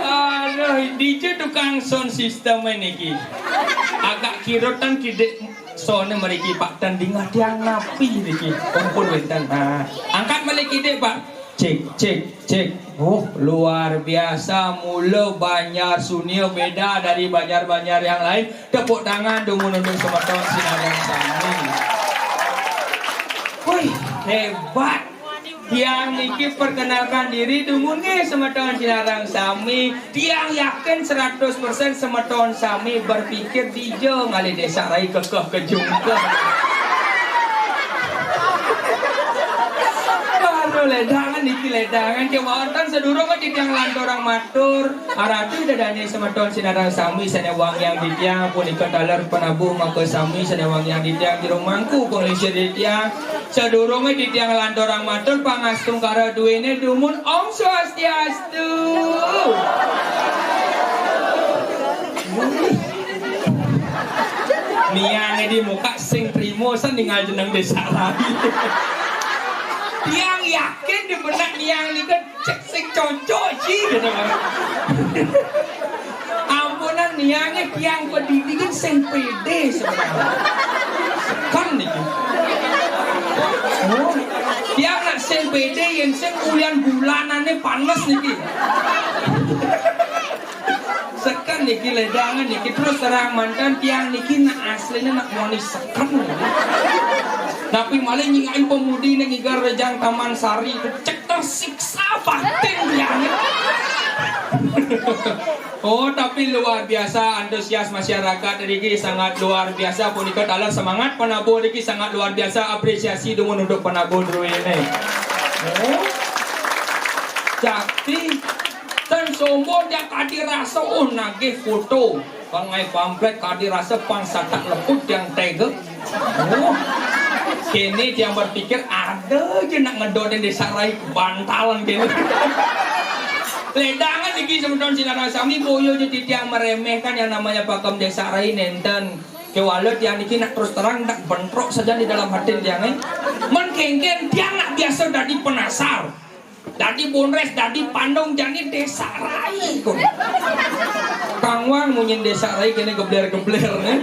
Aduh, DJ tukang sound system ini ki. Agak kirotan kide soalnya mereka Pak tanding yang napi niki. Kumpul bentan. Nah, angkat balik kide Pak. Cek. Oh, luar biasa. Mula Banjar Sunio beda dari Banjar-Banjar yang lain. Tepuk tangan dong menunduk semeton Sinarang Sami. Wih, hebat. Tiang niki perkenalkan diri dumun nge semeton Sinarang Sami. Tiang yakin 100% semeton Sami berpikir dijo ngali desa rai kekeh kejungkeh. Ledangan niki ledangan kewonten sedurung ke tiang lantorang matur arati dadane semeton Sinarang Sami sanewang yang ditiang punika dalar penabuh mangke sami sanewang yang ditiang jero mangku penglisir ditiang sedurunge ditiang lantorang matur pangastung karo duwene dumun Om Swastiastu. Niane di muka sing primo ning jeneng desa lagi. Tiang yakin di benak niang ni kan cek sing cocok sih gitu kan. Ampunan niangnya tiang pendidikan sing pede sebenarnya. Kan nih. Oh, tiang nak sing pede yang sing bulanannya panas nih. Sekan niki ledangan niki terus terang mantan tiang niki nak aslinya nak moni sekan. Tapi malah nyingain pemudi nih ngigar rejang Taman Sari cek tersiksa batin tiangnya. Oh tapi luar biasa antusias masyarakat niki sangat luar biasa punika dalam semangat penabuh niki sangat luar biasa apresiasi dengan untuk penabuh dulu ini. Oh, jadi dan sombong yang kadi rasa nagih foto pangai pamflet kadi rasa pangsa tak leput yang tega. Oh, kini dia berpikir ada aja nak ngedoden desa rai bantalan kini. Ledangan lagi semeton Sinarang Sami boyo jadi dia meremehkan yang namanya pakem desa rai nenten. Kewalau dia niki nak terus terang nak bentrok saja di dalam hati dia nih. Menkengken dia nak biasa dari penasar. Dadi bonres, dadi pandong jani desa rai kok. Kangwang munyin desa rai kene gebler-gebler nih.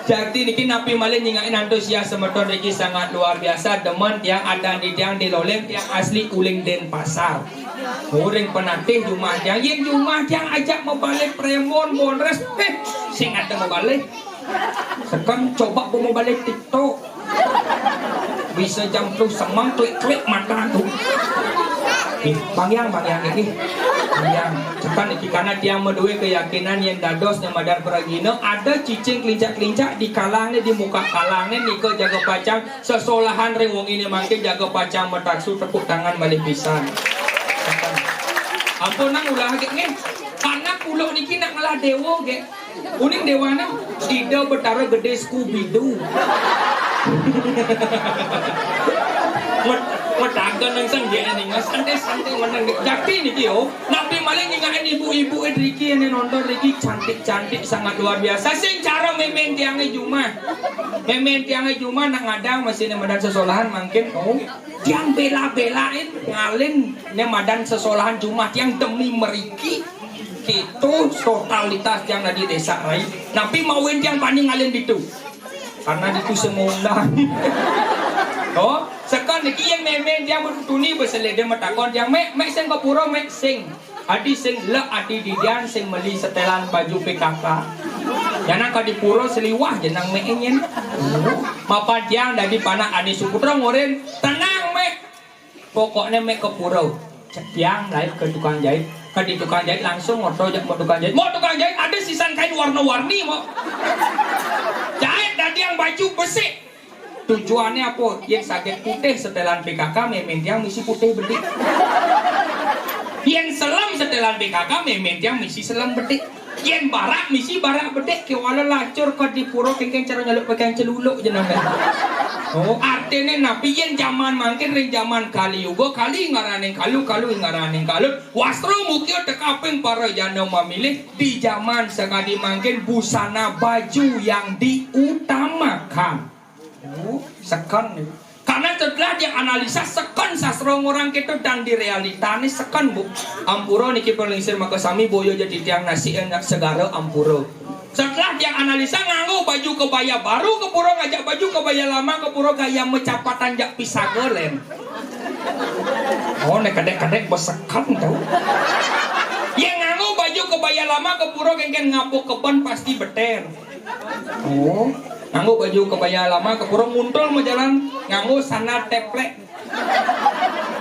Jadi niki napi malih nyingain antusias semeton niki sangat luar biasa demen tiang ada di tiang di loleng tiang asli uling Denpasar. Goreng penatih rumah tiang yen rumah tiang ajak mau balik premon bonres sing ada mau balik. Sekarang coba mau balik TikTok. Bisa jam tuh semang klik-klik mata tuh. Bang Yang ini yang cekan iki karena dia medue keyakinan yang dados yang madar peragino ada cicing kelincak-kelincak di kalangnya di muka kalangnya niko jaga pacang sesolahan rewong ini mangke jaga pacang metaksu tepuk tangan balik pisan. Ampun nang ulah nih karena pulau niki nak ngalah dewo ge uning dewana tidak betara gede Scooby-Doo. Wadagan nang sang dia ning santai-santai menang. Jadi niki yo, nabi maling nyingain ibu-ibu Riki yang nonton Riki cantik-cantik sangat luar biasa. Sing cara memen tiange Juma. Memen tiange Juma nang ngadang masih ning madan sesolahan mungkin oh tiang bela-belain ngalin ning madan sesolahan Juma tiang demi meriki itu totalitas yang di desa rai. Nabi mauin tiang paning ngalin itu. Karena itu semua oh, sekarang niki yang memen yang bertuni berselede metakon yang mek sing kepuro mek sing adi sing le adi didian sing meli setelan baju PKK jangan kadi puro seliwah jenang mek ingin mapan yang dari panak adi Suputra ngoren tenang mek pokoknya mek kepuro yang lain ke tukang jahit di tukang jahit langsung ngoto mau tukang jahit ada sisan kain warna-warni mau jahit dari yang baju besi. Tujuannya apa? Yang sakit putih setelan PKK memen yang misi putih bedik. Yang selam setelan PKK memen yang misi selam bedik. Yang barak misi barak bedik. Kewala lacur ke di puro kengkeng cara nyaluk pegang celuluk jenang. Oh artinya nabi yang zaman mungkin ring zaman kali yugo kali ngaraning kalu ngaraning kalut. Wastro mukio tekaping para janda memilih di zaman sekali mungkin busana baju yang diutamakan. Sekan Sana setelah dia analisa sekan sastra orang kita dan di realita ini sekan bu. Ampuro niki perlingsir maka sami boyo jadi tiang nasi enak segara ampuro. Setelah dia analisa nganggo baju kebaya baru kepuro ngajak baju kebaya lama kepuro gaya mecapatan jak pisagelen. Oh nek kadek-kadek besekan tau. Yang nganggo baju kebaya lama kepuro kengken ngapuk kebon pasti beten. Oh, nganggo baju kebaya lama kepuro muntul mau jalan nganggo sana teplek.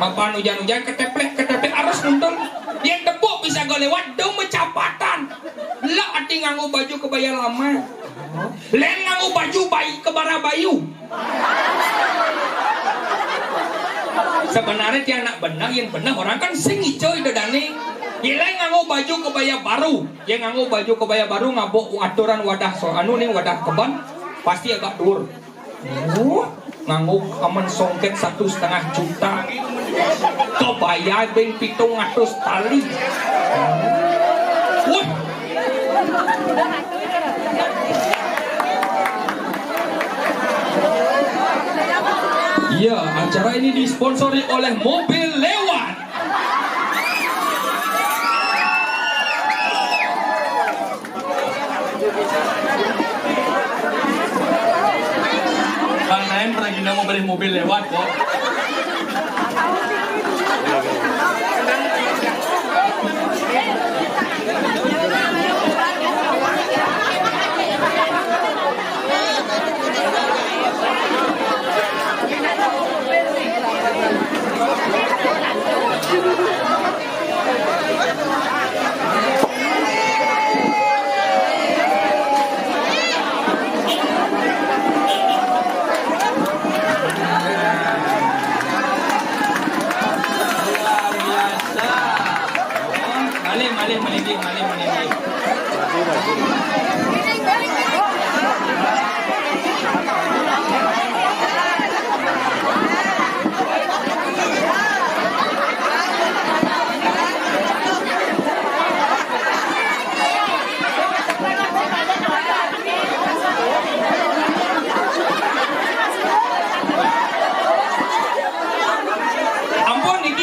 Mapan hujan-hujan keteplek arus muntul. Yang tepuk bisa go lewat do mecapatan. Lah ati nganggo baju kebaya lama. Len nganggo baju bayi kebara bayu. Sebenarnya dia anak benang yang benang orang kan sing ijo idodane. Yang nganggo baju kebaya baru, yang nganggo baju kebaya baru ngabok aturan wadah so anu nih wadah kebon pasti agak dur. Nganggo kamen songket 1,5 juta. Kebaya beng 700 tali. Wah. Ya, acara ini disponsori oleh Mobil Lewat. Bang Naim pernah gina mau beli mobil lewat kok. Malih.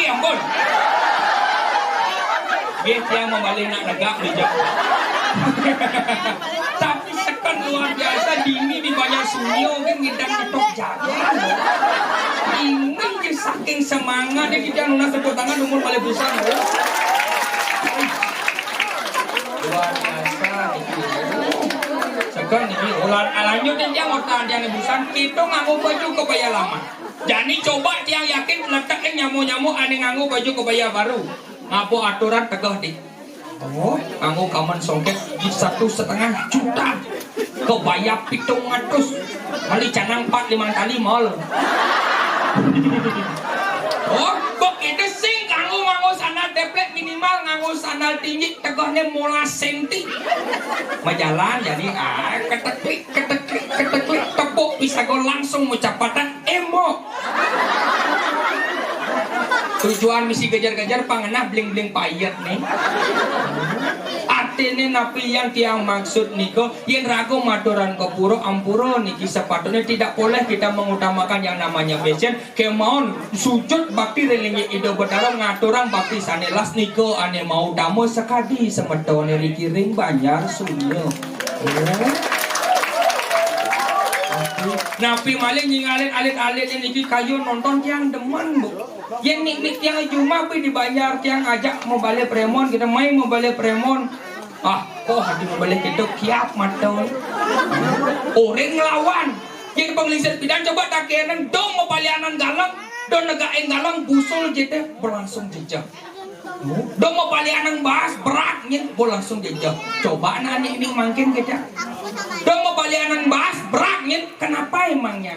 Ampun. Dia yang membalik nak negak bijak. Tapi sekan luar biasa dini di banyak sunyo kan ngidang ketok jalan. Ini je saking semangat dia kita nuna tepuk tangan umur balik busan. Luar biasa itu. Sekan ini ular alanyo dan yang otak dia busan kita nganggo baju kebaya lama. Jadi coba tiang yakin letakkan nyamu-nyamu ane nganggo baju kebaya baru. Ngapo aturan tegah di. Oh, nganggo kaman songket di 1,5 juta. Kebaya 700. Kali canang 4-5 kali mal. Oh, begitu sing nganggo sandal deplek minimal nganggo sandal tinggi tegahnya 15 cm. Majalan jadi keteklik tepuk bisa go langsung ucapatan emo. Tujuan misi kejar-kejar pangenah bling-bling payet nih. Artinya napi yang tiang maksud niko yang ragu maturan kepuro ampuro niki sepatutnya tidak boleh kita mengutamakan yang namanya fashion. Kemauan sujud bakti relingi ido betarong ngaturang bakti sanelas niko ane mau damo sekadi semetone rikiring banyak sunyo. Napi maling nyingalin alit-alit niki kayu nonton tiang demen bu. Yang nik tiang cuma pi dibayar tiang ajak mau balik premon kita main mau balik premon. Hati mau balik itu kiap matol. Orang ngelawan. Yang pengelisir bidan coba tak kenen dong mau balianan galang, dong negain galang busul jadi berlangsung jejak. Dong mau balianan bahas beratnya berlangsung jejak. Coba nani ini makin kita. Dong mau balianan bahas beratnya kenapa emangnya?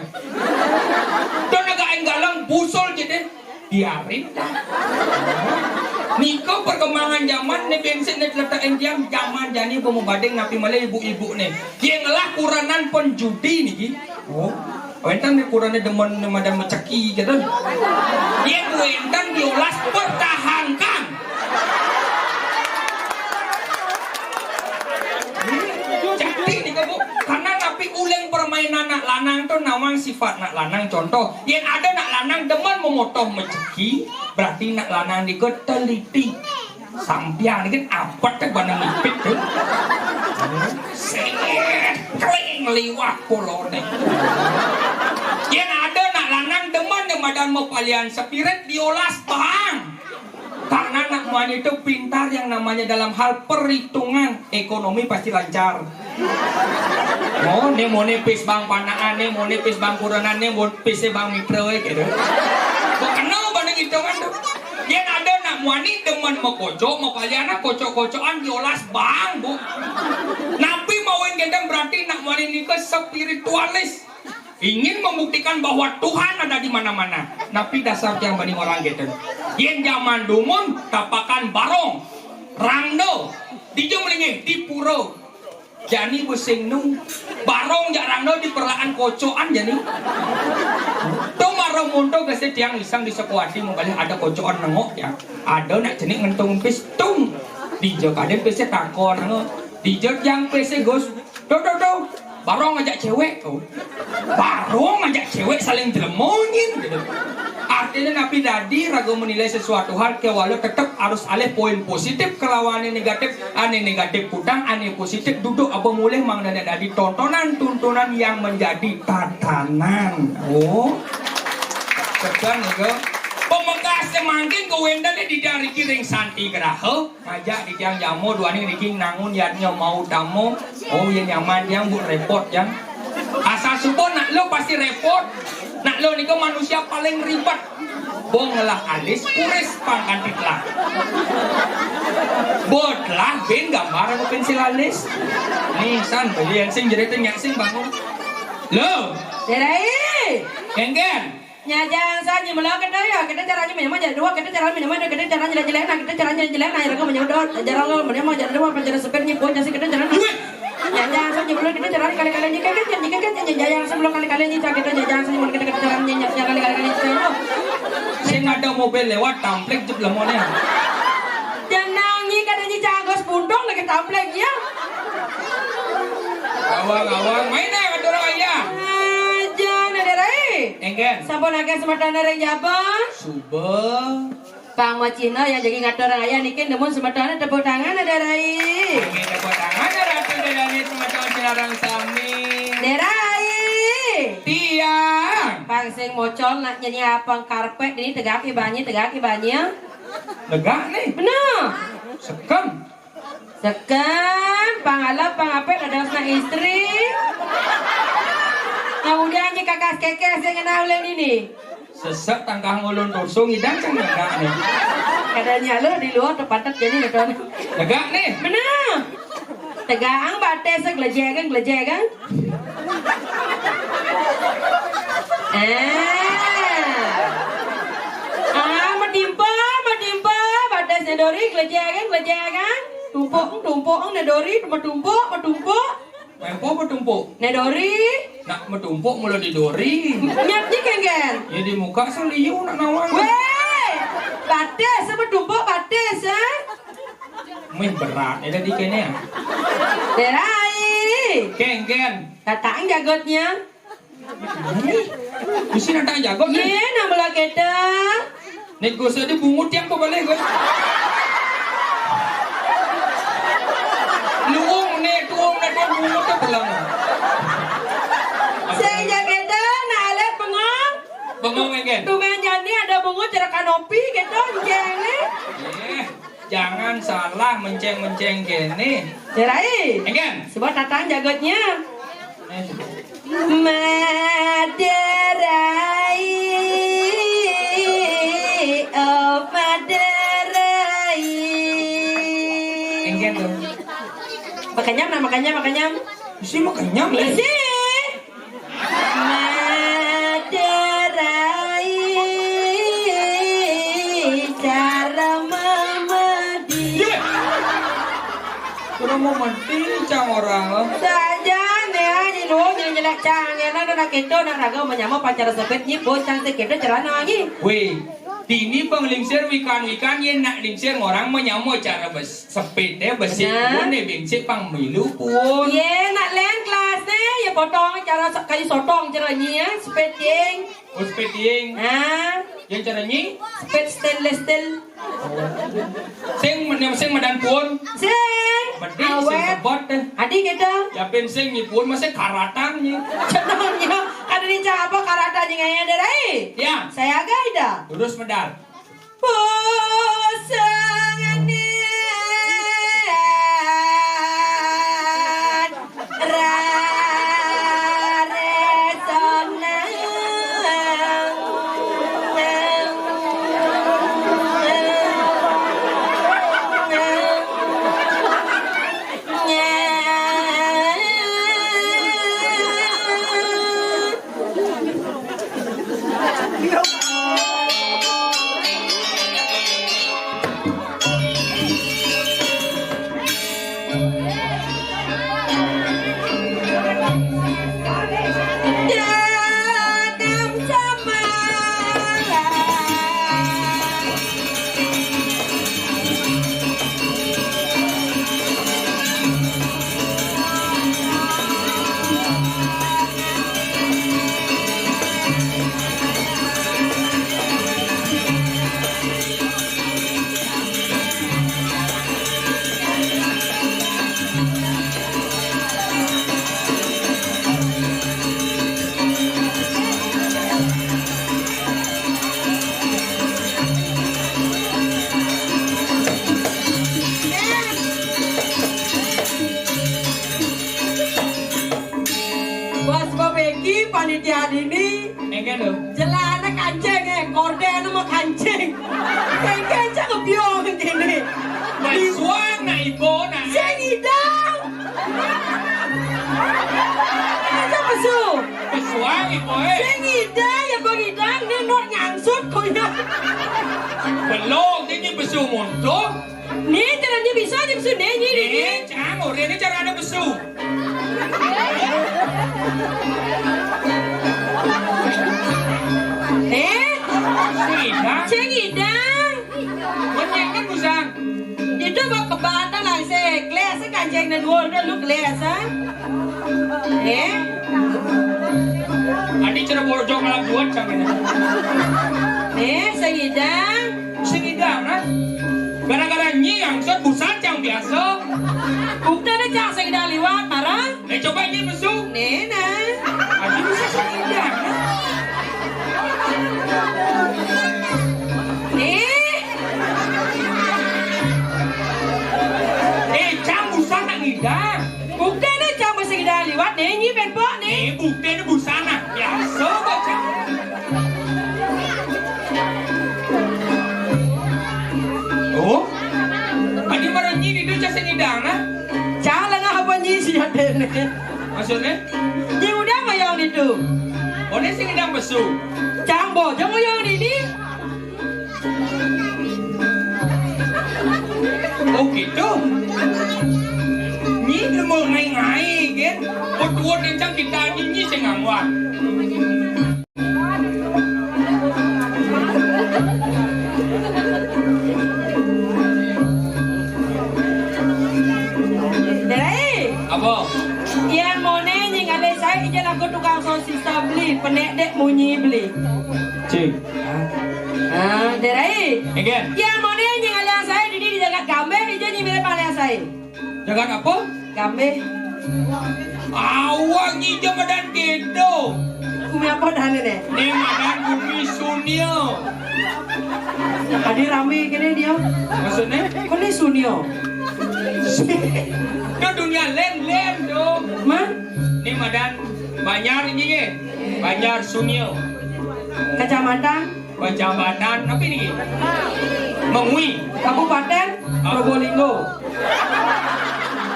Dong negain galang busul jadi biarin dah. Niko perkembangan zaman nih bensin nih letak jam zaman jadi pemubading napi malay ibu-ibu nih. Dia ngelah kuranan penjudi nih. Oh, entan nih kurannya demen madam meceki gitu. Dia entan diolas pertahankan. Jadi nih kamu karena napi uleng permainan anak lanang tuh nawang si sifat nak lanang contoh. Yen ada nak lanang demen memotoh mejeki, berarti nak lanang niku teliti. Sampian ini kan apa teh bana ngipit tuh. Set kling liwat polone. Yen ada nak lanang demen demadan mau palian spirit diolas bang. Karena nak muanya itu pintar yang namanya dalam hal perhitungan ekonomi pasti lancar. Oh, ne mau nepis bang panaan, ne mau nepis bang kurangan, ne mau nepis bang mikro gitu. Bukan no banding hitungan tuh. Yang ada nak muani demen mau kocok, mau paliana kocok-kocokan diolas bang bu. Nabi mauin gendang berarti nak muani ini ke spiritualis. Ingin membuktikan bahwa Tuhan ada di mana-mana. Nabi dasar yang banding orang gitu. Yang zaman dumun tapakan barong, rangdo, di jumlingnya di puro. Jani busing nung barong jak rangdo di perlaan kocokan jani. Tuh marong munto gase tiang isang di sekuati mungkin ada kocokan nengok ya. Ada nak jenik ngentung pistung. Di jok ada pese takon nengok. Di jok yang pese gos. Do. Barong ngajak cewek tuh. Barong ngajak cewek saling jelemonin gitu. Artinya Nabi tadi ragu menilai sesuatu hal ke walau tetap harus alih poin positif kelawan negatif, ane negatif putang, ane positif duduk apa mulai mang dan tadi tontonan tuntunan yang menjadi tatanan. Oh, kesan nego. Pemegas semangkin kewendane di dari kiring santi geraho, ngajak di tiang jamu dua nih diking nangun yatnya mau tamu, oh yang nyaman yang bu repot yang. Asal subuh nak lo pasti repot. Nak lo nih manusia paling ribet. Bonglah alis kuris pangkantit lah. Botlah ben gambar aku pensil alis. Nih san belian sing jadi tanya sing bangun. Lo. Derai. Kengen. Nyajang saja melakukan daya. Kita caranya minum aja dua. Kita caranya minum aja. Kita caranya jelek. Kita caranya jelek. Nah, mereka menyodot. Jarang minum aja dua. Penjara seperti pun jadi kita caranya. Nyajang saja belum kita caranya kali-kali ini kan nyajang sebelum kali-kali ini kita nyajang saja mulai kita caranya kali-kali ini. Sing ada mobil lewat tamplek jeblemonnya. Jangan ni katanya cagos pundong lagi tamplek ya. Awang main kata orang ayah. Jangan ada rai. Engen. Sampun agak sematan dari Japan. Subah. Pang Cina yang jadi ngatur orang ayah nikin demun sematan tepuk tangan ada rai. Ingin tepuk tangan ada ratu dari semacam cilarang sami. Derai. Tiang. Pang sing mocol nak nyanyi apang karpet ini tegak ibanya. Tegak nih. Benar. Sekem. Sekan, pangalap, pangapet ada sang istri. Kemudian kakak kekes yang kenal ini. Sesek tangkah ngulun tusung hidang kan tegak nih. Kadanya lo di luar tepatat jadi nonton. Tegak nih. Benar. Tegang bates gelejegan. Metimpa bates nedori gelejegan. Tumpuk nedori metumpuk. Mempo bertumpuk. Nedori. Nak metumpuk mulai didori. Nyatnya kengen. Ya di muka seliu nak nawang. Weh, bates metumpuk bates ya. Mih berat, ada di kene ya. Derai. Ken. Datang jagotnya. Di sini ada jago nih. Ye, nama kita. Nek gue sedih bungut yang kau balik gue. Tuung na dia bungut tu belang. Saya jaga nalet Bengong kan? Tungan jadi ada bungut cara kanopi gitu, jangan. Jangan salah menceng gini. Derai. Kan? Sebab datang jagotnya. Maderai. Oh Maderai. Kan tu. Makanya. Isi makanya. Isi. Maderai. Cara memedi. Kurang mau mati cang orang. Saja nih, lu jelek cang ya, nak kita nak raga menyamuk pacar sepet ni, bocang kita cerana lagi. Weh. Dini penglingsir wikan yang nak lingsir orang menyamuk cara sepeda besi pun nih bingsir pang milu pun. Ye nak lain kelas nih, ya potong cara kayu sotong caranya speding. Oh, speding. Yang caranya? Sped stainless steel. Sing medan pun. Sing. Beding sing kebot deh. Adik kita. Ya pensing ni pun masih karatangnya. Contohnya ada di apa karatanya ngaya dari? Ya. Saya agak ida. Terus medal. Pasangan panitia ini Enggak dong. jelana kancing korden sama kancing kancing kebiong ini Masuang na ibo na. sing idang kancing pesu Masuang ibo eh. sing idang ya bang idang ni not ngangsut kuya Belum, ini besu montok. ni caranya bisa di pesu ni Ini jangan, ini cara ada besu. sing idang Banyak kan busang. itu mau ke Banten lah sih kelas kancing dan dua udah lu kelas Adi cara borjong malam buat sama ini. sing idang Sinidang nah. Gara-gara nyiang set busan yang biasa. Bukti ada cak sing idang liwat marah Coba ini besu. Nena Adi bisa sinidang nah. Cang busan nak ngidang. Bukti ada cak sing idang liwat nyi ben po ni Bukti ini busana. Biasa kok cang. Oh? Adi baru nyi itu cak sinidang nah. cak lah ngapa nyi si ada ni Maksudnya? nyi udah mayang itu Oh ini sinidang besu. cak bo jangan mayang ini Oh gitu. Nyi dia mau ngai-ngai kan. Buat yang kita nyi sing ngangwat. Dari Apa? Yang mana yang ada saya ijal aku tukang sosis beli penek dek munyi beli Cik. Dari Again. yang mana yang ada saya di jagat gambe ijal nyi mirip alias saya Jangan apa? gambe Awak nyi jamadan gitu. Umi apa dah ni deh? Ni madan bumi sunio. Adi rame kene dia. Maksudnya? Kau ni sunio. Ke dunia len dong. Man? Ni madan Banjar ini ke? Banjar sunio. Kecamatan Kecamatan apa ini? Mengui. Kabupaten Probolinggo.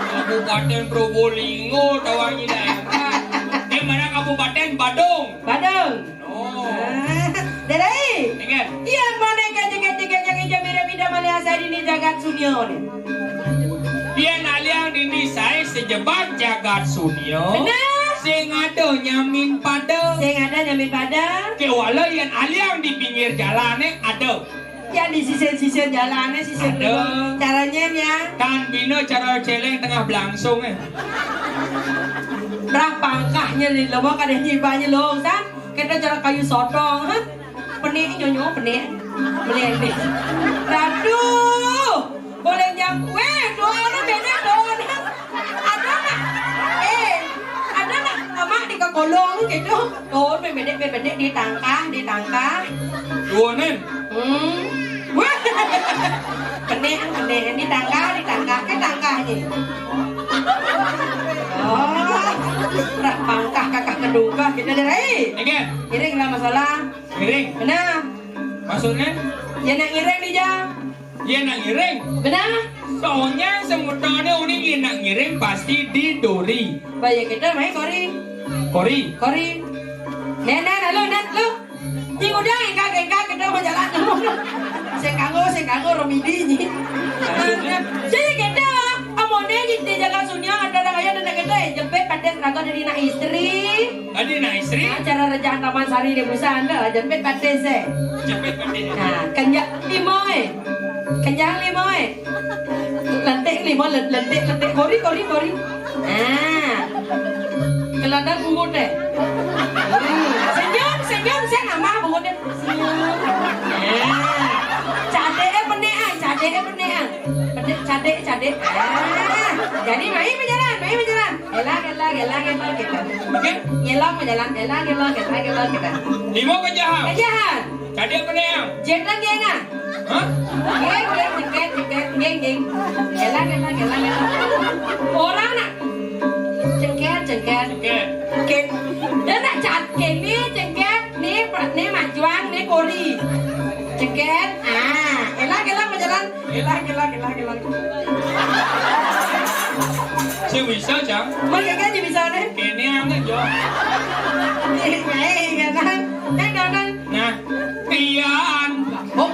Kabupaten Probolinggo tawangi daerah. Ni mana Kabupaten Badung. Badung. Oh. Dari. Ingat. Yang mana kejek-kejek yang ijam mirip-mirip malia saya ini jagat sunio ni. Dia naliang dini saya sejebak jagat sunio. Benar. Sing ada nyamin pada. Sing ada nyamin pada. Kewala yang aliang di pinggir jalan ada. Yang di sisi-sisi jalannya sisi Ada. caranya caranya ya. Kan bina cara celeng tengah belangsung Berapa angkahnya nih? Lo mau kadang nyibanya lo, kan? Kita cara kayu sotong, ha? Penik nyonyo penik, penik. Aduh, boleh jam kue, doanya beda doanya. Ada nggak? Ada nggak? Mama di kekolong gitu. Tuh, beda ditangkah. Dua nen. Wah, penik ditangkah, ke tangkahnya. Oh, pangkah kakak keduka kita dari. Oke. Iring lah masalah. Ngiring. Benar. Maksudnya? Ya nak iring di jam. Dia nak ngiring. Benar. Soalnya semuanya ini dia nak ngiring pasti di dori. Baik kita main kori. Nenek lu. Ini udah engkak kita mau jalan dulu. Saya kanggo romidi ni. Jadi kita amone di jalan sunya ada kaya ada kita jempet paten raga dari nak istri. Ada nak istri? Acara rajaan Taman Sari di Busan dah jempet paten se. Jempet paten. Nah, kenjang limoy. Lentik kori. Nah. Keladang bungut deh. Senyum saya nama bungut deh. Cadek benean. Cadek. Jadi main berjalan. Elang kita. Oke? Elang berjalan kita. Lima penjahat. Kejahan. Cadek peneang. Jenang gengan. Hah? Geng. Elang. Orang nak. Cengket. Oke. Dia nak cengket ni majuan ni kori. Cengket. Elang berjalan. Elang. Saya bisa jam. Mana kan dia bisa ni? Kene anget jo. Nah, pian. Oh,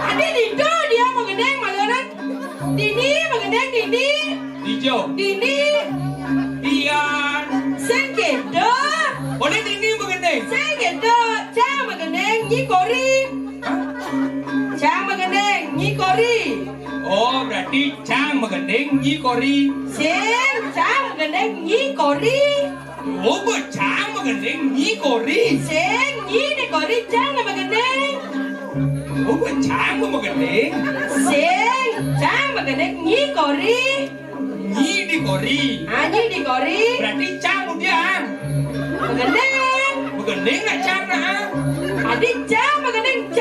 ada di tu dia mengendeng mana? Dini. Dijo. Pian. Sengkedo. Boleh ini mengendeng. Sengkedo. Cang mengendeng ni kori. Oh, berarti cang mengendeng ni kori. Cang mengendeng ni kori. Oh, cang mengendeng ni kori. Ni kori cang mengendeng. Oh, cang mengendeng. Cang mengendeng ni kori. Ni di kori. Ni di kori. Berarti cang udian. Mengendeng nak cang nak. Adik cang mengendeng.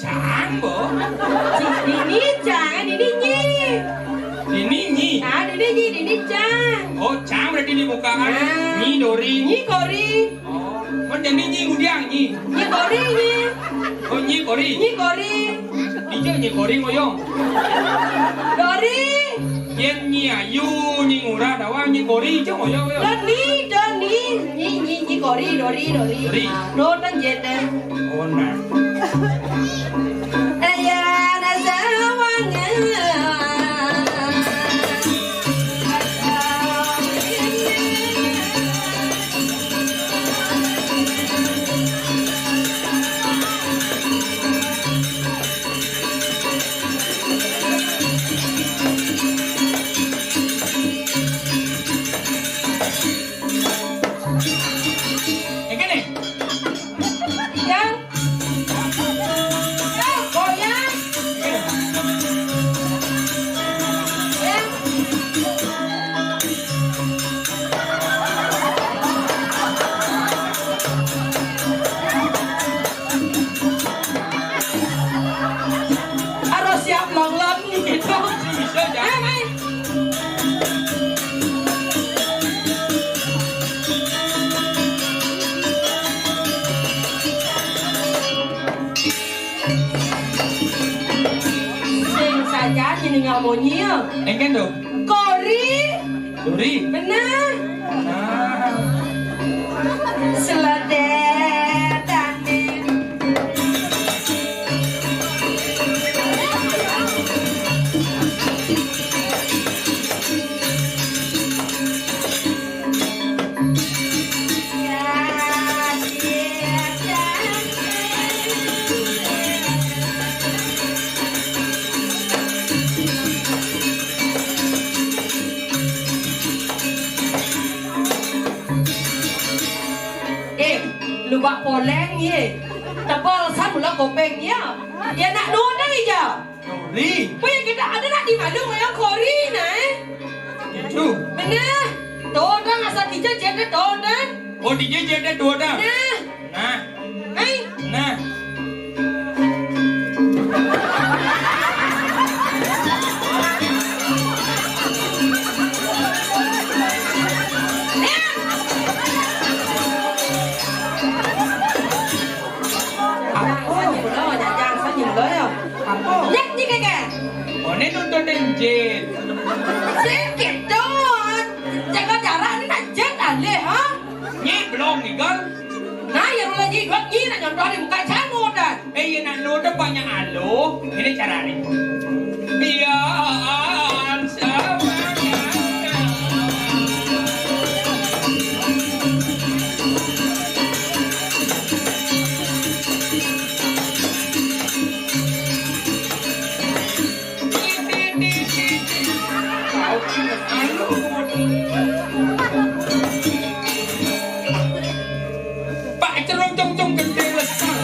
Cang bo. Ini cang, ini nyi. Ini ni. Ini cang. Oh, cang berarti di muka kan. Ni dori. Ni kori. Oh, macam ni udian ni. Ni kori ni. Oh, ni kori. Dijo ni kori ngoyong. Dori. Yen ni ayu ni ngura dawa ni kori je ngoyong. Doni. Ni kori, dori. No tan jete. Oh, nah. Ayah rasa wangi. Monyet. Engken tu. Kori. Dori. Benar. Seledek tani. boleng ye. Tebal san mula kopeng ya. Dia nak dua dah je. Kori. Punya kita ada nak di Bandung yang kori nah. Itu. Benar. Dua dah asal kita jadi dua dah. Oh DJ jadi dua dah. Nah. Nah. Hai. Nah. Nhắc như cái kìa. Ini nontonin Jet. Sedikit dong. Jangan jarak ini nak jet alih ha. Nyi belum nih kan? Nah yang mulai jigot nyi nak nyontoh di muka cangut dah. Ini nak nonton banyak alo. Ini cara nih. Iya, sama. Pak cerong-cerong gede lesar.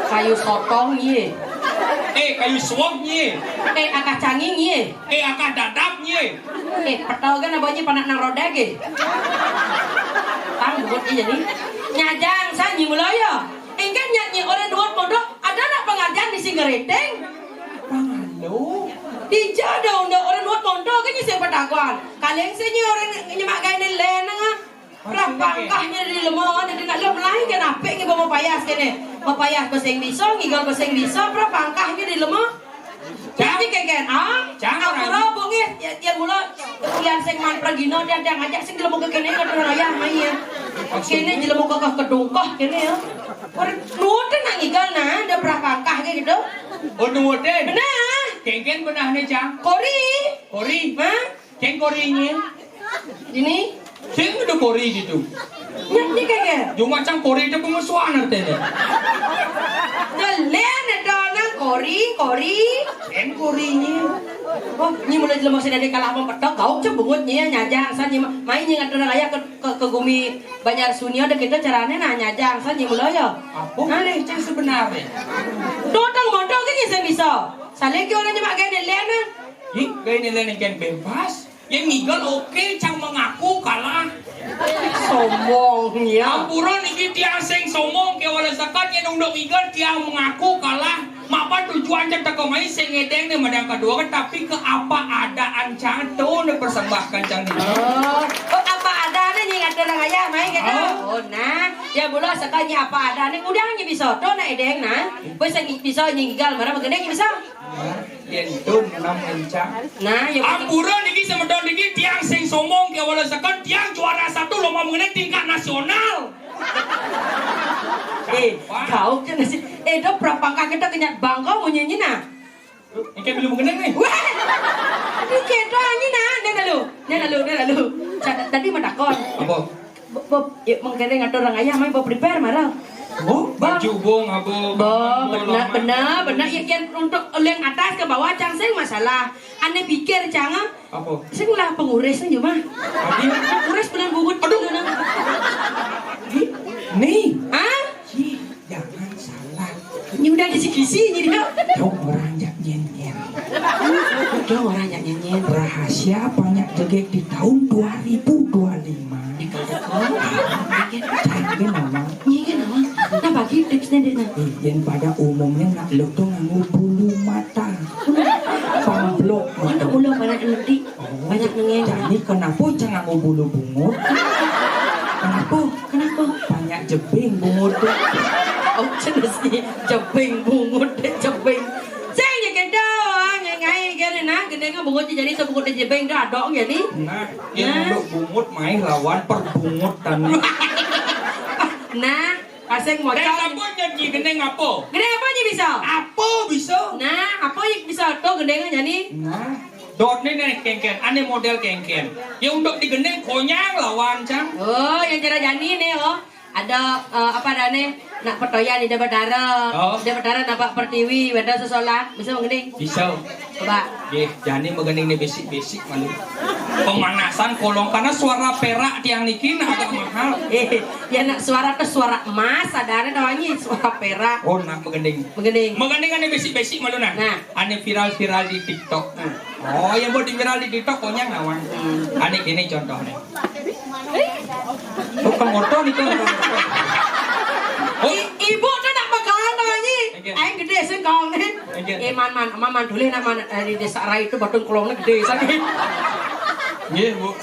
Kayu sotong ye. Kayu suwak nye. Akah canging ye. Akah dadap nye. Petau kan abangnya panak nang roda ge. Tang buat dia jadi. Nyajang sanyi mulaya. Engkan nyanyi orang dua pondok ada nak pengajian di Singgereteng? Halo. Dija ada orang dua pondok kan nyisi pedagang. Kalian senyi orang nyemak gaya ni lenang. Rapangkahnya di lemah, jadi nak lem lain kan apa yang bawa payas kene. Mapayas basing bisa, ngigal basing bisa, rapangkahnya di lemah. Jadi keken, aku robong ya, yang mula yang sing man pragino dia ngajak sing jelemu ke kene ke raya main. Kene jelemu ke kedungkah kene ya. Orang nuwutin nang ngigal nah, ada rapangkah kayak gitu. Oh nuwutin. Benar. Kengken benar nih Cang. Kori. Hah? Keng korinya. Ini Sing udah kori gitu. nyanyi keken. Cuma Cang kori itu pengusuhan artinya. Jalan ada nang kori. Keng korinya. Oh, ni mulai jelema sing dari kalah petok kau cebungut nya nyajang san nyi main nyi ngatur aya ke gumi Banjar Sunio dek kita carane nah nyajang san nyi mulai ya. Apa? Nah, Cang sebenarnya. Dotang mondok ke sing bisa. Sale ki orang nyemak gene lena. Ih, kayak ini lain yang bebas. Yang ngigal oke, Cang mengaku kalah. Sombong ya. Ampuran iki tiang sing somong ke wala zakat yang undang ngigal tiang mengaku kalah. Mapa tujuan Cang tak main sing ngedeng nih madang kedua kan tapi ke apa adaan Cang tuh dipersembahkan Cang di. Oh, apa ada nih ngatur aya main gitu. Oh, nah, ya bola sekanya apa ada nih udah nya bisa to na edeng nah. Wis bisa ngigal marah begede bisa. Yentun enam Cang. Nah, ya Ampuran iki semedon iki tiang sing somong ke wala zakat tiang juara satu lomba mengenai tingkat nasional. Kau kan sih. Do prapangka kita kenyat bangga mau nyanyi nah. Ini belum mengenai nih. Wah, ini kita nyanyi nah. Nena lu. Tadi madakon. Apa? Bob, ya mengkere ngatur orang ayah main bob prepare marah. Oh, baju bong abo. Benar. Yang untuk yang atas ke bawah Cang sing masalah. Aneh pikir Cang. Apa? Sing lah pengurisnya cuma. Penguris bulan bungut. Aduh. Nih. Hah? Jangan salah. Ini udah kisi-kisi ini dia. Dong orang nyanyian. Orang nyanyian. Rahasia banyak jegek di tahun 2025. Canggih nama. Iya nama. Nah bagi tipsnya dia nah. Yang pada umumnya nak lo tuh nganggu bulu mata. Pamblok mata. Itu ulah banyak ngerti. Banyak nengen. Jadi kenapa jangan nganggu bulu bungut? Kenapa? Banyak jebing bungut. Oh jelas ni jebing bungut jebing. Saya je kena ngai gini nah gede kan bungut jadi sebungut jebing dah adok jadi. Nah, yang untuk bungut main lawan perbungut dan. Nah, asing modal. Apa nyanyi gede ngapo? Gede apa aja bisa? Apa bisa? Nah, apa yang bisa tuh gede kan nyanyi? Nah, dot nih kengken, aneh model kengken. Yang untuk digendeng konyang lawan Cang. Oh, yang cara jani nih oh. Ada apa dah nih? Nak pertoya di Debatara. Oh. Debatara nampak pertiwi, benda sesolah. Bisa mengending? Bisa. Coba. Jadi megendeng nih basic malu. Pemanasan kolong karena suara perak tiang niki agak mahal. Ya nak suara ke suara emas ada doanya suara perak. Oh nak megending. Megending ane besi-besi maluna. Nah, ane viral-viral di TikTok. Oh yang buat viral di TikTok pokoknya ngawang. Ane gini contohnya. Bukan motor itu. Oh, ibu tuh nak bakalan doanya. Aing gede sengkong nih. Man dulu nak man di desa Rai itu batun kolongnya gede sakit. Iya bu.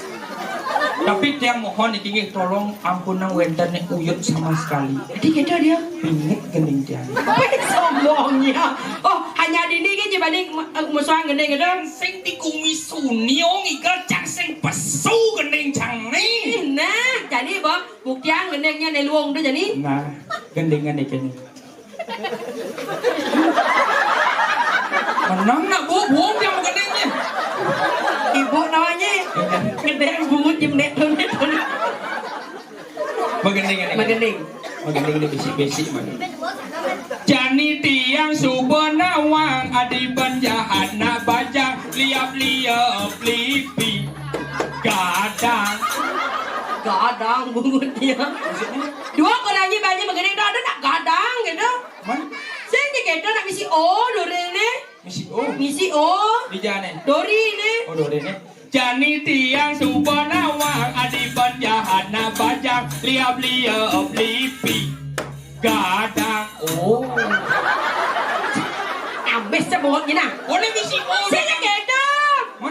Tapi tiang mohon iki tolong ampunan wenten uyut sama sekali. Jadi gitu dia. Bingit gending tiang. Sombongnya. Oh hanya di ini kan dibanding musuh gending gitu. Sing dikumis suniong ikan cang sing pesu gending cang nih. Nah jadi boh bukti yang gendingnya neluang tuh jadi. Nah gendingan ikan. Menang nak bu, buang dia mau gendingnya. Ibu namanya gendeng bungut jemdet tuh. Megending ini besi-besi mana. Jani tiang subonawang adi penjahat nak bajang liap-liap lipi gadang bungutnya. Dua kolanya banyak megending dah ada nak gadang gitu. Mana? Saya gitu nak misi O dori ini. Misi O. Di jane. Dori ini. Oh dori ini. Jani tiang subonawang adi penjahat nak bajang liap-liap lipi gadang. Oh. Abis sebut gini. Boleh misi O. Saya gitu.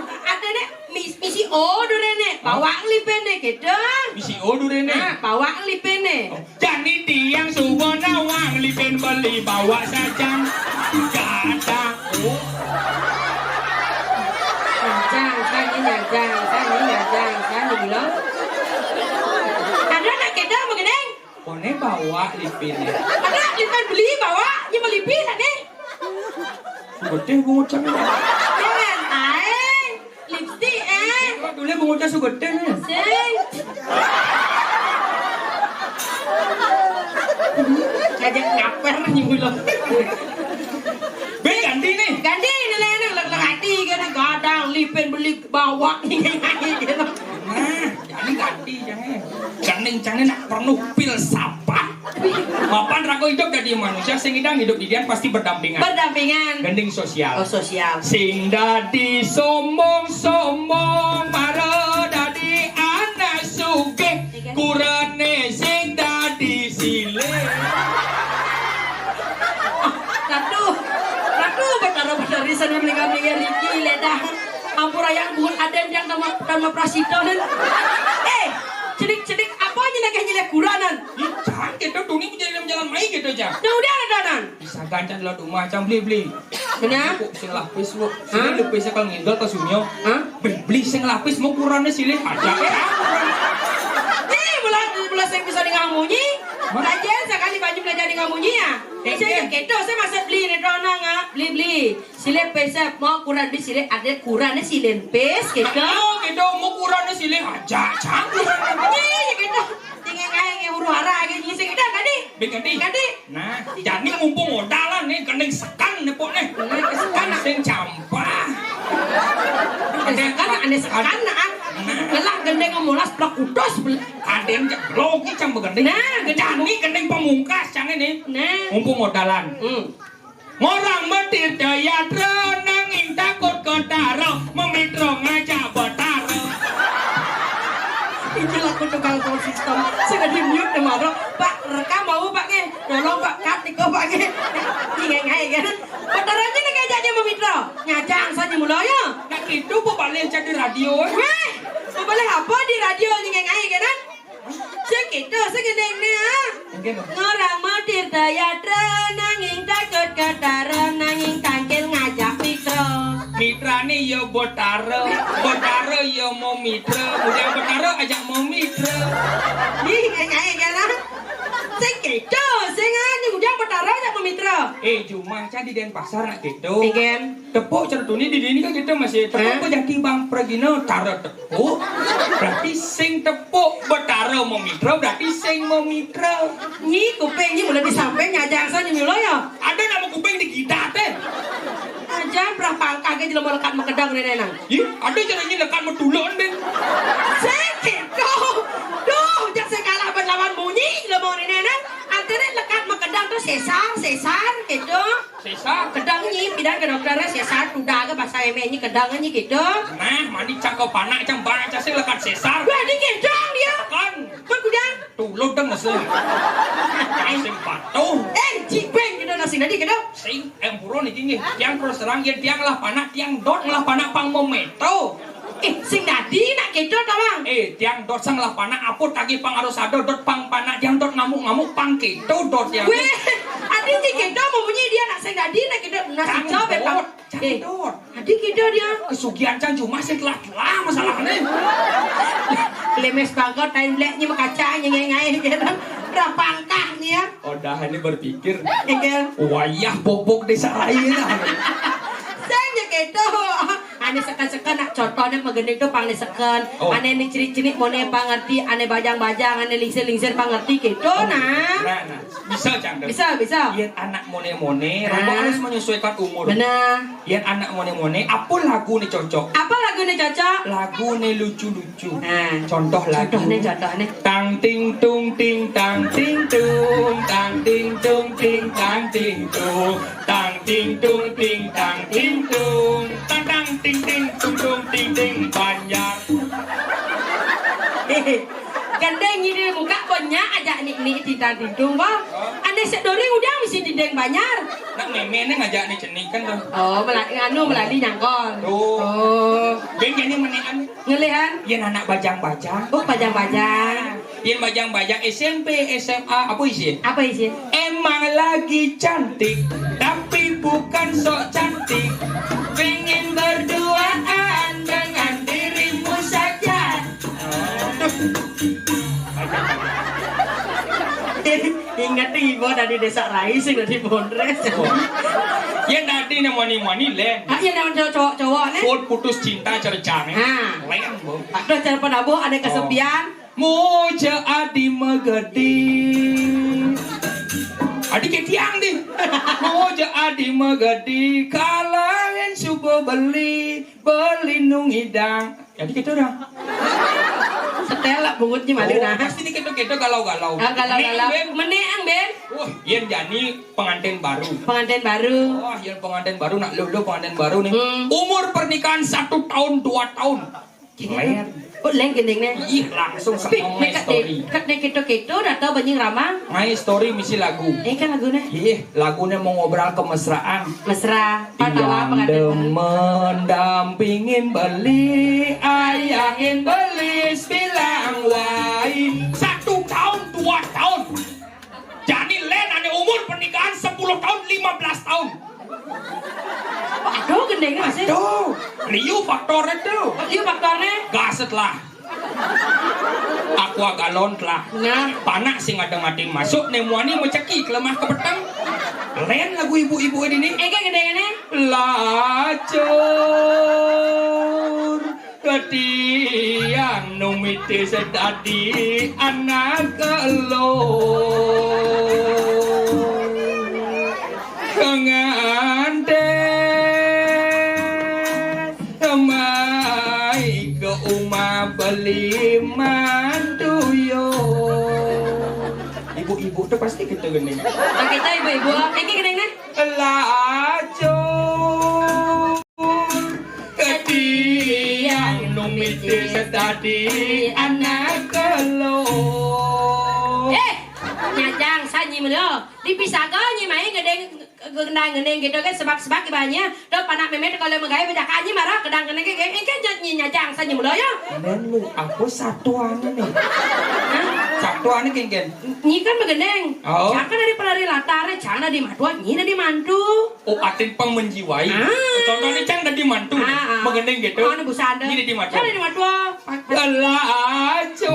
Ada nih misi O dulu nih. Bawa lipen nih gitu. Misi O dulu nih. Nah, bawa lipen nih. Jani tiang subonawang lipen beli bawa saja gadang. Oh. Nyajang bilang. Ada nak kita mengeneng. Kone bawa lipin. Ada lipen beli bawa, dia mau lipin ada. Sugete bungut cang. Jangan aing. Lipstick Kok dulu bungutnya sugete nih. Sing. Ngajak ngaper nyulo. Ganti nih. Ganti ini lagi kan gadang lipen beli bawa gitu. Nah, jadi ganti jangan. Gandeng jangan nak perlu pil sapat. Mapan rako hidup jadi manusia sing idang hidup di dian pasti berdampingan. Gandeng sosial. Oh sosial. Sing dadi sombong mara dadi anak sugih kurane sing dadi sile. Benar risan beli-beli Riki ledah. Ampura yang bukan ada yang sama Prasito dan cedik apa aja lagi nyelek kuranan. Jangan gitu duni jalan main gitu aja. Nah udah ada danan. Bisa gancan lo rumah macam beli. Kenapa? Sing lapis lu. Sini lapis kalau ngindol ke sunyo. Beli sing lapis mau kurane silih aja. Bulan saya bisa ngamunyi. Belajar sekali baju belajar ngamunyi ya. Saya gitu saya masa beli nih dona beli. Silih pesa mau kurang di silih ada kurangnya silih pes gitu. Oh gitu mau kurangnya silih aja. Jangan. Gitu. Tinggal kayak huru hara kayak ngisi kita tadi. Ganti. Nah, jadi mumpung modalan nih kendeng sekan nih pokoknya. Sekan sing campah. Ada sekan nah. Lelah gendeng ngomulas plak udos adem logi cang begendeng. Nah, gedani gendeng pamungkas cang ini. Nah, mumpung modalan. Ngorang metir daya nanging takut kotaro memitro ngajak betaro. Ini laku tukang sound system. Saya di mute deh maro. Pak rekam mau Pak nge. Tolong Pak cut niko Pak nge. Ngai kan. Betarannya nih ngajaknya memitro. Ngajak saja mulai ya. Nak itu bu balik jadi radio. Boleh apa di radio ngai kan? Segitu segedeng nih ah. Ngorang metir daya nanging takut kotaro nanging tangkil ngajak mitro. Mitra nih yo botaro yo mau mitra, udah botaro ajak mau mitra. Nih ngai kan? Segitu, sengaja udah botaro ajak mau mitra. Cuma di Denpasar nak gitu. Bikin. Tepuk certuni di sini kan gitu masih tepuk jadi bang Pragino taruh tepuk. Berarti sing tepuk botaro mau mitra, berarti sing mau mitra. Nih kupingnya mulai disamping ngajak saja nyulo ya. Ada nama kuping di kita teh. Aja berapa angka ke jelema lekat makedang nenang. Ih, ada caranya lekat medulon ben. Sakit doh. Doh, jak sekala berlawan bunyi jelema nenang. Antara lekat makedang tuh sesar gitu. Sesar. Kedang nyi pindah ke dokternya sesar udah ke bahasa emennya kedang nyi gitu. Nah, mandi cangkau panak cang banyak case lekat sesar. Wah, ini kedang dia. Kan. Kan kudang. Tulog dong nasi. Sing patuh. Cipeng gitu nasi tadi gitu. Sing empuro nih gini. Tiang terus terang dia tiang lah panak tiang dot lah panak pang mometo. Sing dadi nak gitu tawang. Tiang dot sang lah panak apot lagi pang harus ada dot pang panak tiang dot ngamuk pang gitu dot yang. Weh, adik ni gitu mau bunyi dia nak sing dadi nak gitu nasi coba pang. Dot. Adik gitu dia. Kesugihan cang cuma sih telah masalahnya. Lemes banget tain bleknya makaca nyengai gitu. Berapa angkahnya? Oh dah ini berpikir. Engkel. Wayah bobok desa lain. Saya gitu. Ane sekan-sekan nak contohnya megendeng tu pang sekan. Ane ni ciri-ciri mone pangerti, ane bajang-bajang, ane lingsir-lingsir pangerti gitu nah. Nah, bisa cang. Bisa. Yen anak mone-mone, Robo harus menyesuaikan umur. Benar. Yen anak mone-mone, apa lagu nih cocok? Apa lagu nih cocok? Lagu nih lucu-lucu. Nah, contoh lagu. Contohnya. Tang ting tung ting tang ting tung, tang ting tung ting tang ting tung, tang ting tung ting tang ting tung, tang tang ting ting tung tung ting ting banyak. Gandeng ini muka banyak aja nik tidak didung bah. Ane sedori udah mesti dideng banyak. Nak meme ngajak nih cenik kan tuh. Oh, melali nyangkol. Tuh. Oh. Ben jadi menekan. Ngelihan? Yen anak bajang-bajang. Oh, bajang-bajang. Yen bajang-bajang SMP, SMA, apa isi? Apa isi? Emang lagi cantik, tapi bukan sok cantik. Pengen berduaan dengan dirimu saja. Ingat ibu dari desa Rai sing dari Bondres. Yen tadi nemoni-moni len. Ah, iya nama cowok nih. Ford putus cinta cercane. Len, Bu. Aduh, telepon abu ada kesepian. Moja adi megedi. Adi ke tiang deh. Moja adi megedi. Kalangan subuh beli nung hidang. Jadi gitu dah. Setelak bungutnya malu nah. Pasti ini gitu galau-galau. Galau-galau. Meneang Ben. Yen jani pengantin baru. Pengantin baru. Yen pengantin baru nak lulu pengantin baru nih. Umur pernikahan 1 tahun 2 tahun. Len. Oh, len gendengnya. Ih langsung sama my story. Kat dek gitu dah tahu banyak ramah. My story misi lagu. Kan lagunya. Lagunya mau ngobrol kemesraan. Mesra. Patawa pengantin. Mendampingin beli, ayahin beli, bilang wai. 1 tahun 2 tahun. Jadi len ane umur pernikahan 10 tahun 15 tahun. Aduh gendengnya masih. Aduh, liu faktornya tuh. Liu faktornya. Gaset lah. Aqua galon lah. Nah. Panak sing ngadeng-ngadeng masuk nemuani meceki kelemah kepetang. Len lagu ibu-ibu ini. Gendengnya. Lacur ketiang numiti sedadi anak kelor. Beli mantuyo. Ibu-ibu tuh pasti gitu gini. Nah kita ibu-ibu, ini gini. Lacur ketiang numiti sedadi anak kelor. Nyajang sanyi melo. Dipisah kau nyi main gedeng gitu kan sebab banyak. Do panak memet kalau menggaya bejak anyi marah kedang gedeng ini kan nyi nyajang sanyi melo ya. Men lu aku satuan nih. Satuan kengken. Nyi kan begendeng. Oh. Caka dari pelari latar, cana di madua, nyi dari mantu. Oh atin pang menjiwai. Contohnya cang dari mantu. Begendeng gitu. Oh, ini busanda. Nyi dari madua. Cana di madua. Lacur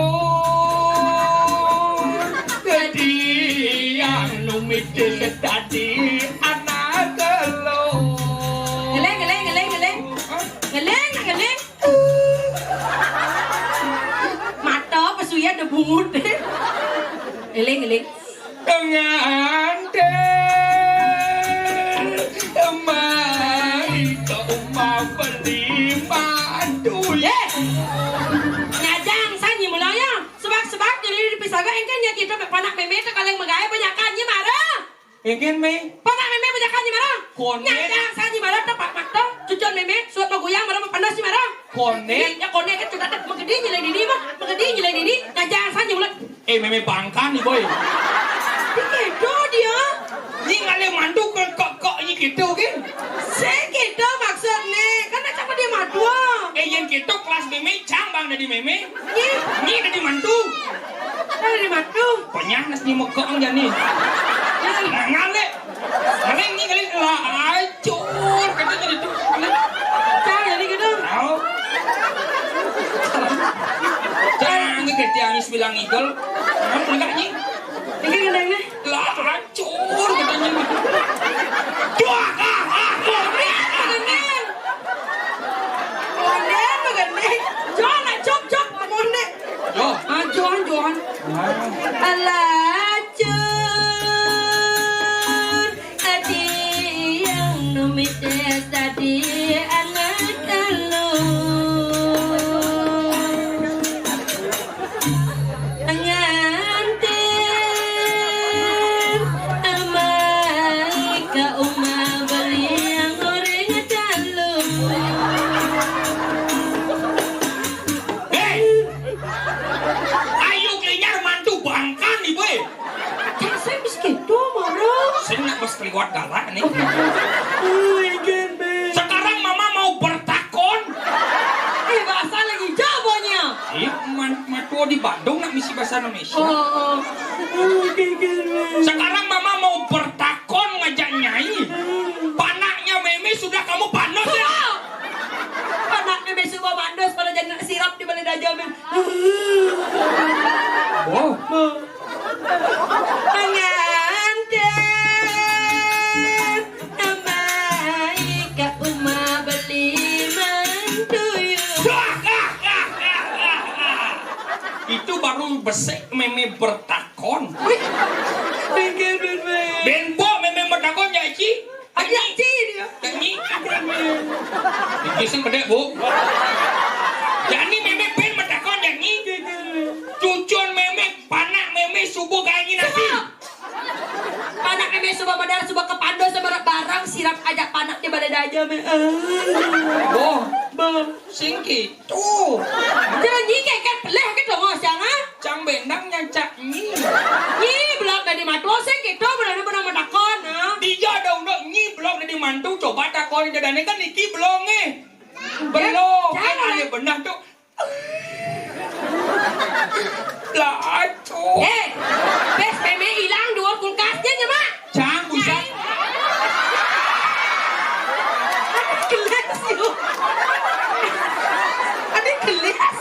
ketiang numiti sedadi anak kelor. Geleng. Mata pesuya ada bungut. Geleng. Dengan emai kita panak meme itu kalau yang megaya banyakannya marah. Ingin me? Panak meme banyakannya marah. Konet. Nyandang saja marah tempat makta. Cucon meme suat magoyang marah panas sih marah. Konet. Ya konek kan sudah tak menggedi nyilai didi mah. Menggedi nyilai didi. Nyandang saja mulut. Meme bangkan nih boy. Gitu dia. Ini ngale mandu kok ini gitu kan? Segitu maksudnya. Kan nak cakap dia madua. Yang gitu kelas meme cambang dari meme. Ni. Ini dari mandu. Dari madu. Penyanas nih mau kong jadi. Ngale. Ngale ini kali lah acur. Kata jadi tuh. Cang jadi gitu. Tahu. Jangan ketiangis bilang igel. Enggak nih. Ini gendengnya. Lah hancur katanya. Dua Gendeng. Gendeng tu gendeng. Johan nak cop monde. Yo. Johan. Alacur adi yang numit tadi anak telur. Ngantin amai ka uma beli yang goreng telur. Hei. Ayo kenyar mantu bangkan nih boy. Saya miskin tuh marah. Saya nak bos keliwat galak nih. Sekarang mama mau bertakon. Bahasa lagi jawabannya. Matua di Bandung nak misi bahasa Indonesia. Oh. Sekarang mama mau bertakon ngajak nyai. Panaknya meme sudah kamu panos ya? Anaknya besok bawa mandos pada jadi nak sirap di balai dajah men. Oh. Pengantin amai ka uma beli mantuyu. Itu baru besek meme bertakon. Benbo meme bertakon ya Ci? Ada Ci dia. Nyanyi. Dikisem gede bu. Jadi meme ben bertakon nyanyi. Cucun meme panak meme subuh kayak gini nanti. Panak meme subuh badar subuh kepando sama barang sirap ajak panak di balai dajah men. Oh, singki tuh. Jangan nyingkek kan peleh gitu ngosang ah. Cang bendang nyacak nyi. Nyi belum dari matu sih gitu benar-benar menakon ah. Dia dong nyi belum dari mantu coba takon jadane kan Niki belum belum kan ada benar tuh. Lah acuh. Bes meme hilang dua kulkasnya ya mak. Cang buset. Kelas yuk. Ada kelas.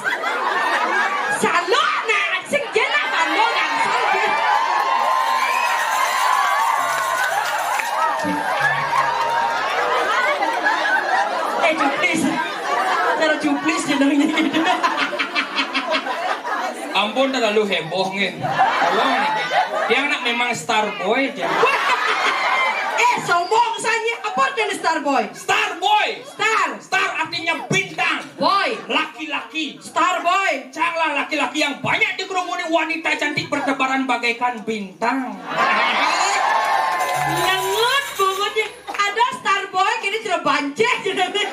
Salah nak sing jenak bando yang sakit. Juplis. Cara juplis jenengnya gitu. Ampun terlalu heboh nih. Tolong nih. Dia anak memang star boy dia. Sombong saja. Apa artinya star boy? Star boy. Star artinya bintang. boy. Laki-laki. Star boy. Canglah laki-laki yang banyak dikerumuni wanita cantik bertebaran bagaikan bintang. Nyangut pokoknya ada star boy kini sudah bancet jenenge.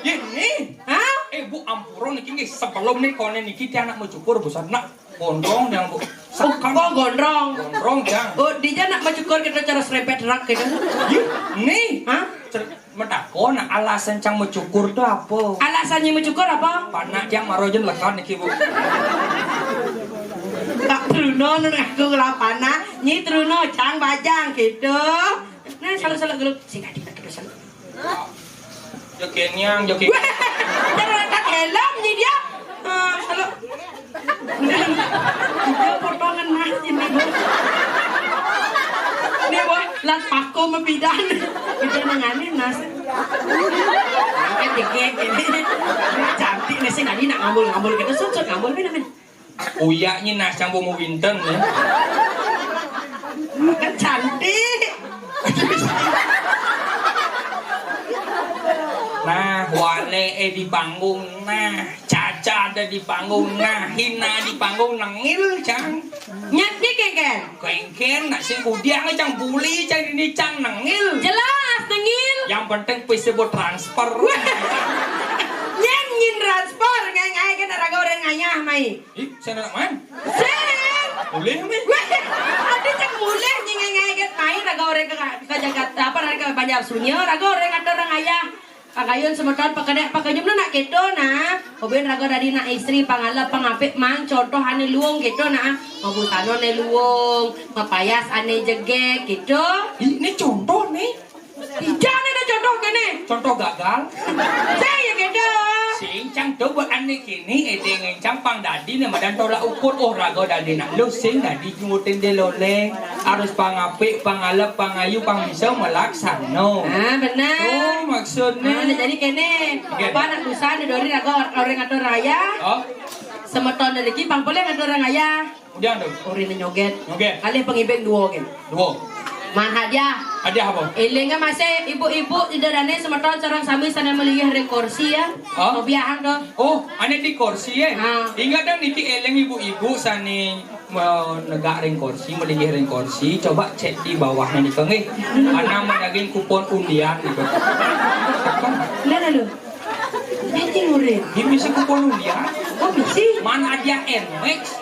Ini. Hah? Bu ampun niki sebelum nih kone niki ti anak mau cukur besar nak gondrong yang bu. Kok gondrong? Gondrong jang. Oh, dia nak mencukur kita cara serempet rak gitu. Nih. Hah? Mentakon alasan cang mencukur tuh apa? Alasannya mencukur apa? Panak yang marojen lekan niki bu. Kak Truno aku lapana, nyi Truno cang bajang gitu. Nah, salah gelut sing adik kita salah. Jokin yang jokin. Jangan angkat helm nyi dia. Salah. Dia potongan mas ini. Dia buat lat pako mepidan. Kita nanganin nas. Kan dikek ini. Cantik nih sih nak ngambul kita sosok ngambul men. Uyaknya nas yang mau winten ya. Kan cantik. Nah, wale di panggung nah Caca ada di panggung, nah Hina di panggung nengil cang. Nyat nih kengken. Kengken nak sing udiang cang buli cang ini cang nengil. Jelas nengil. Yang penting bisa transfer. Nyen transfer ngai kan raga orang ngayah mai. Ih, saya nak main. Sen. Boleh mi? Ada cak mulai ngai kan mai raga orang ke Jakarta apa raga Banjar Sunyi raga orang ada orang ayah. Pagayun semeton pakajum na gitu na. Obin raga dari na istri pangalap pangapit mang contoh ane luong gitu na. Mabusano ne luong, mapayas ane jegek gitu. Ini contoh nih. Jangan ada contoh kene. Contoh gagal. Saya gitu. Sing cang tu buat ane kini edeng cang pang dadi ne madan tolak ukur raga dadi nak lu sing dadi ngutin de loleng harus pangapik pangalap pangayu pangisau melaksano. Ah benar. Oh maksudnya. Jadi kene apa anak usaha dari raga orang ngatur raya. Oh. Semeton dari ki pang boleh ngatur orang ayah. Udah tuh. Urin nyoget. Nyoget. Kali pengibeng dua kan. Dua. Manhadya. Ada apa? Ilinga masih ibu-ibu di darane semeton sarang sami sana melihih ring kursi ya. Oh? Mobiahan do. Oh, ane di kursi ya. Ah. Ingat dong niti eleng ibu-ibu sani negak ring kursi, melingkih ring kursi. Coba cek di bawahnya nih keng. Ana menagih kupon undian gitu. Lihat lu. Ini murid. Ini bisa kupon undian. Oh bisi. Mana aja NMAX?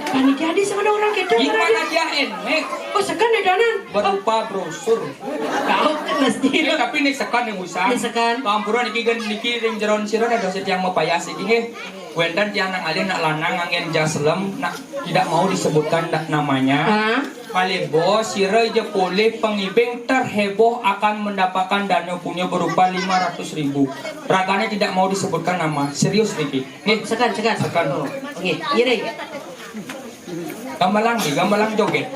Panitia di sama orang gitu. Ini mana aja NMAX? Oh sekan di danan. Berupa brosur. Kau mesti. Tapi nih sekan yang usah. Ini sekan. Kampuran niki ring jeron siro ada doset yang mau payas ini. Wendan tiang nang alin nak lanang angin jaslem nak tidak mau disebutkan namanya. Ah. Malebo siro je boleh pengibing terheboh akan mendapatkan dana punya berupa 500.000. Raganya tidak mau disebutkan nama. Serius Niki. Nih Sekan. sekan. Oke, ire. Gambalang joget.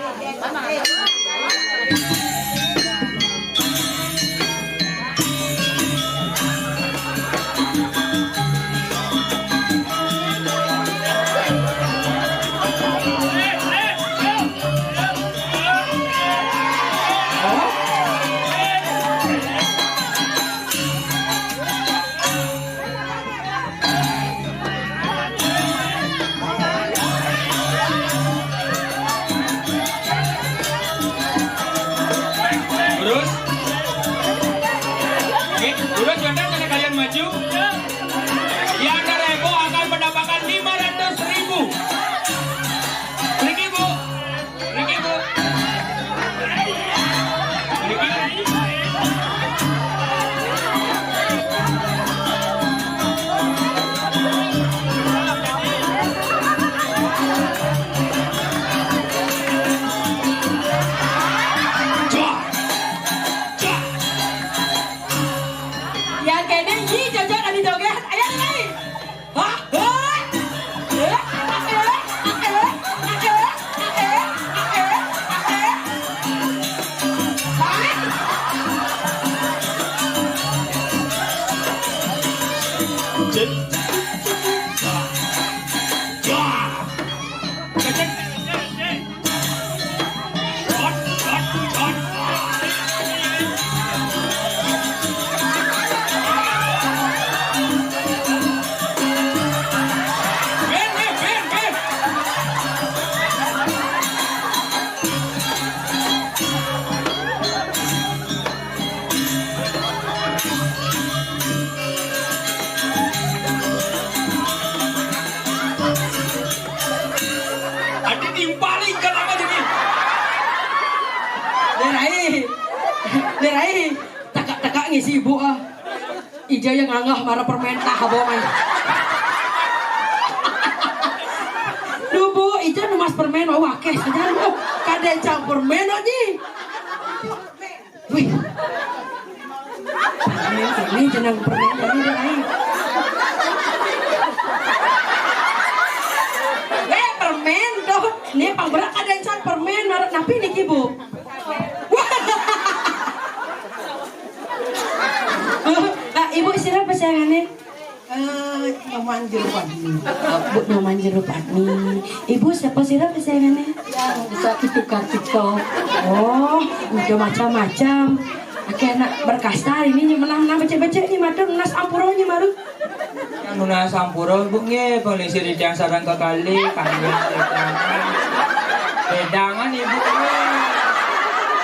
Terus, Wendan karena kalian maju, yang terheboh akan mendapatkan 500.000. Riki bu. Yang kene ini cocok ada joget. Ayo nih. Hah? Adi timpaling ke lama jadi. Derai. Takak ngisi ibu ah. Ija yang nganggah marah permentah abongan. Duh bu, Ija numas permen oh wakeh saja bu. Kade cang permen aja. Wih. Ini jenang permen dari Derai. Permen tuh. Ini pang berak ada cang permen marah napi nih ibu. Ibu istirahat pasangannya? Nyoman jeruk padi. Bu Nyoman jeruk padi. Ibu siapa sirap pasangannya? Yang bisa itu kartiko. Oh, udah macam-macam. Kena berkasta ini menang-menang becek-beceknya matur nas ampuronya maru. Yang nuna sampuro bu nge polisi di tiang sarang ke kali kanya bedangan ibu nge.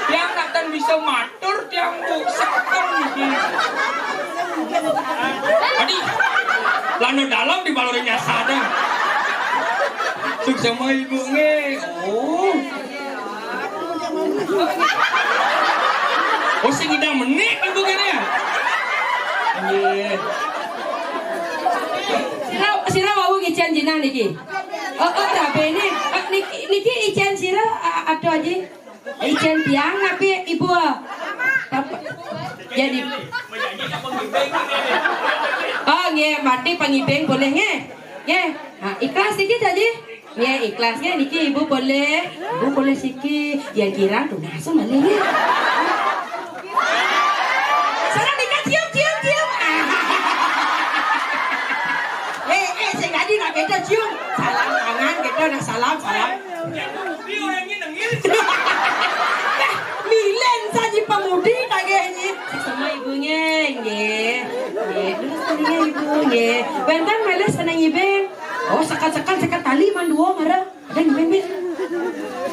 Tiang natan bisa matur tiang bu sakon nih. Adi, lano dalam di balorinya sadang. Sukses sama ibu nge. Oh. Oh sing idang menit ibu kene ya. Nggih. Sira mau ngicen jinan niki. Tapi ini niki icen sira aduh aja. Icen tiang tapi ibu. Jadi. Oh nggih, mati pangibeng boleh nggih. Nggih. Nah, ikhlas dikit aja. Ya ikhlasnya niki ibu boleh sikit yang kira tuh langsung mana ya sana nikah cium saya tadi nak kita cium salam tangan kita nak salam dia orangnya nengil milen saja pemudi kagaknya sama ibunya terus tadinya ibunya bentar meles senang ibeng. Oh sekat tali manduo marah dan bebek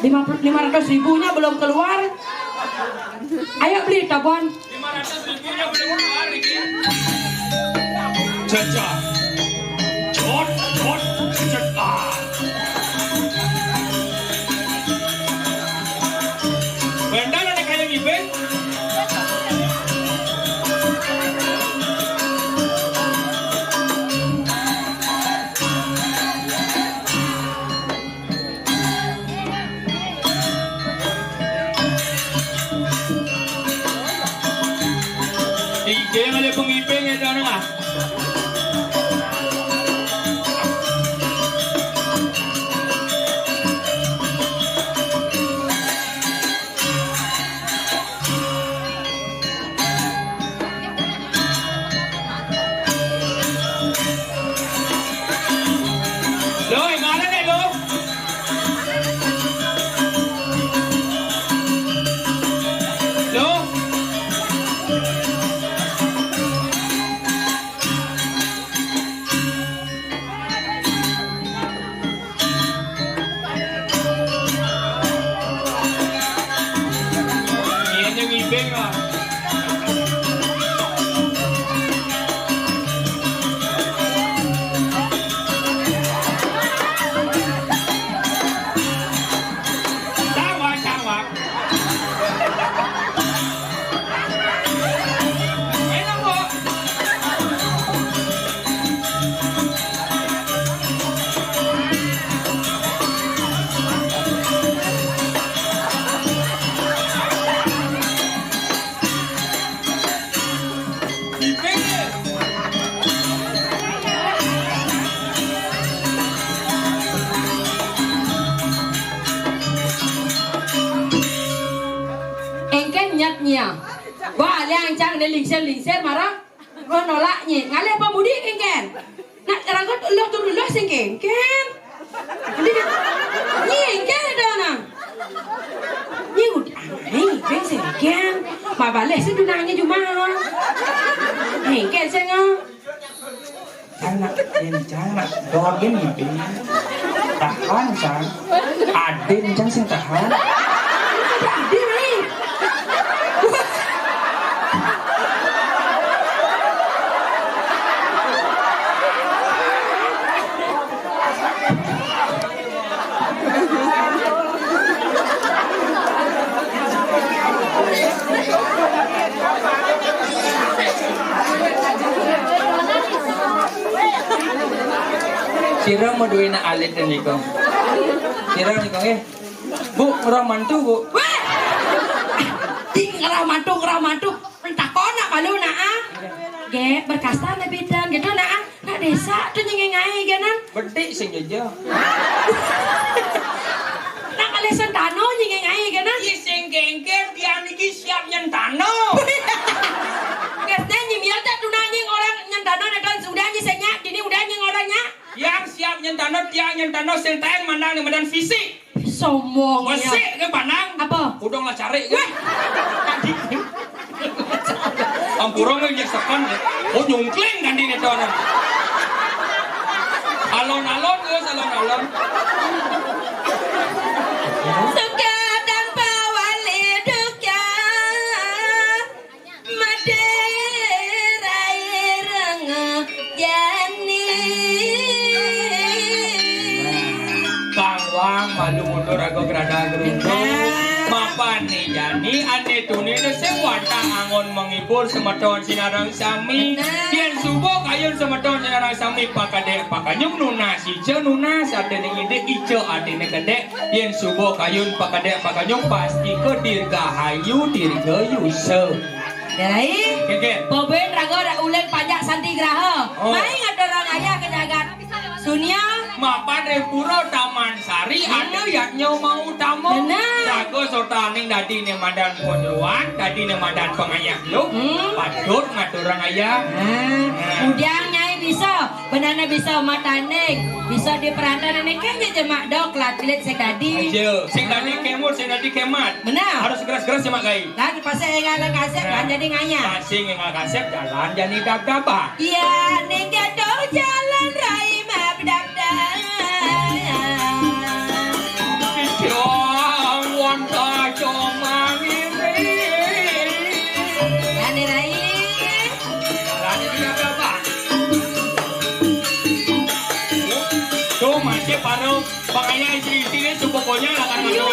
500.000 belum keluar. Ayo beli tabon 500.000 belum keluar ini. Caca cot cekat benda ada kayak ibeng. Yang ada pengipeng ya jangan. Lo, mana nih lo? Lo? Ibeng ah. Sama. Enak kok. Nyatnya, wah liang cang de lingser marah, lo nolaknya, ngale apa mudi kengken, nak terang kau lo turun lo sing kengken, ni kengken ada nang, ni udah, ni kengken kengken, ma balik sedunangnya cuma, kengken senga, jangan, doain ibing, tahan cang, adin cang sing tahan. adin ni. Sira mau duit na alit na niko. Sira niko Bu, ngerah mantu bu. Weh, ngerah mantu, entah kau nak malu nak ah. Ge berkasta na bidan gitu nak ah. Nak desa tu nyengai ganan. Bedik sing jaja. Nak kalesan tano nyengai ganan. Iya sing gengger dia niki siap nyentano. Kerja nyimial tak tunanying orang nyentano dan sudah nyisenya, kini udah nyeng orangnya. Yang siap nyentano dia nyentano sing tayang mandang di medan fisik. Sombong ya. Mesik ke panang. Apa? Udang lah cari. Weh. kurang aja sekan. Oh nyungkling kan di neto ana. Alon-alon geus alon-alon. Suka tanpa wali duka Madera ireng jani Bawang malu mundur aku gerada geruntung. Mapan nih jani ane tuni sing wanta angon menghibur semeton sinarang sami. Yen subuh kayun semeton sinarang sami pakade pakanyung nuna sice nuna sadene ide ice adene gede. Yen subuh kayun pakade pakanyung pasti ke dirgahayu dirgayuse. Dari Keke. Boben rago ada ulen pajak santi graha. Oh. Main ngadorang ayah ke jagat. Sunia Mapan repuro taman sari ada yaknya mau tamu. Benar. Rago sortaning dadi ne madan pondoan, dadi ne madan pengayah lu. Patut ngaturang ayah. Udang nyai bisa, benana bisa mataning, bisa di perantaran ini kayaknya jemak dok latlet sekadi. Ayo, sing tadi kemur, sing tadi kemat. Benar. Harus segera-segera semak gai. Lagi pas enggak ada kasep kan jadi nganya. Kasing yang kasep jalan jadi dab-dabah. Iya, nengga dong jalan rai map dab-dab. Wanta cuma mimpi. Ane rai. Jalan jadi dab-dabah. Tuh masih paruh. Makanya istri-istri itu pokoknya akan ngatur